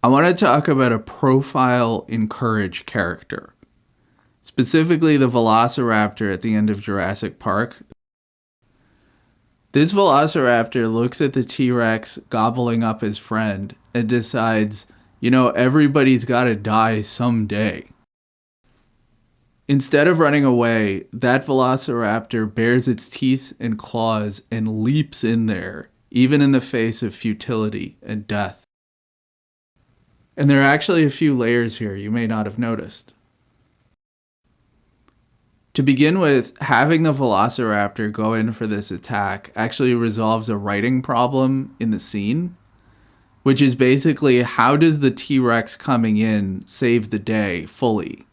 I want to talk about a profile in courage character, specifically the Velociraptor at the end of Jurassic Park. This Velociraptor looks at the T-Rex gobbling up his friend and decides, everybody's got to die someday. Instead of running away, that Velociraptor bares its teeth and claws and leaps in there, even in the face of futility and death. And there are actually a few layers here you may not have noticed. To begin with, having the Velociraptor go in for this attack actually resolves a writing problem in the scene, which is basically, how does the T-Rex coming in save the day fully?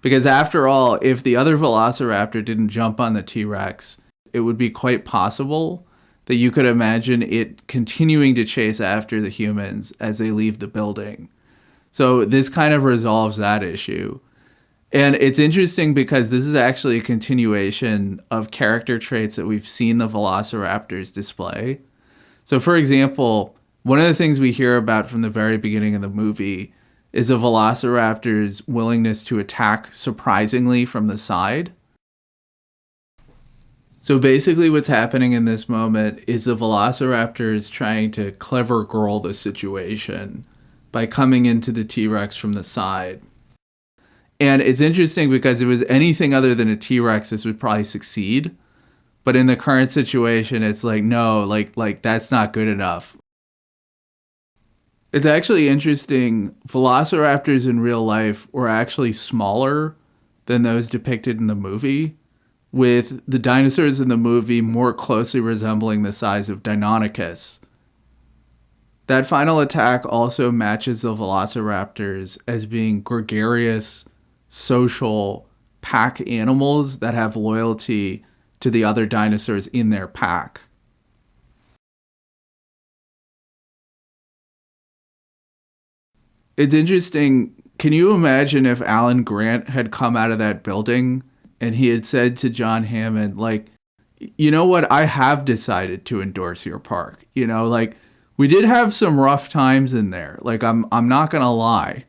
Because after all, if the other Velociraptor didn't jump on the T-Rex, it would be quite possible that you could imagine it continuing to chase after the humans as they leave the building. So this kind of resolves that issue. And it's interesting because this is actually a continuation of character traits that we've seen the Velociraptors display. So for example, one of the things we hear about from the very beginning of the movie is a Velociraptor's willingness to attack surprisingly from the side. So basically what's happening in this moment is the Velociraptor is trying to clever girl the situation by coming into the T-Rex from the side. And it's interesting because if it was anything other than a T-Rex, this would probably succeed. But in the current situation, it's like, no, like that's not good enough. It's actually interesting. Velociraptors in real life were actually smaller than those depicted in the movie, with the dinosaurs in the movie more closely resembling the size of Deinonychus. That final attack also matches the Velociraptors as being gregarious, social pack animals that have loyalty to the other dinosaurs in their pack. It's interesting. Can you imagine if Alan Grant had come out of that building and he had said to John Hammond, like, you know what, I have decided to endorse your park. We did have some rough times in there. Like, I'm not going to lie.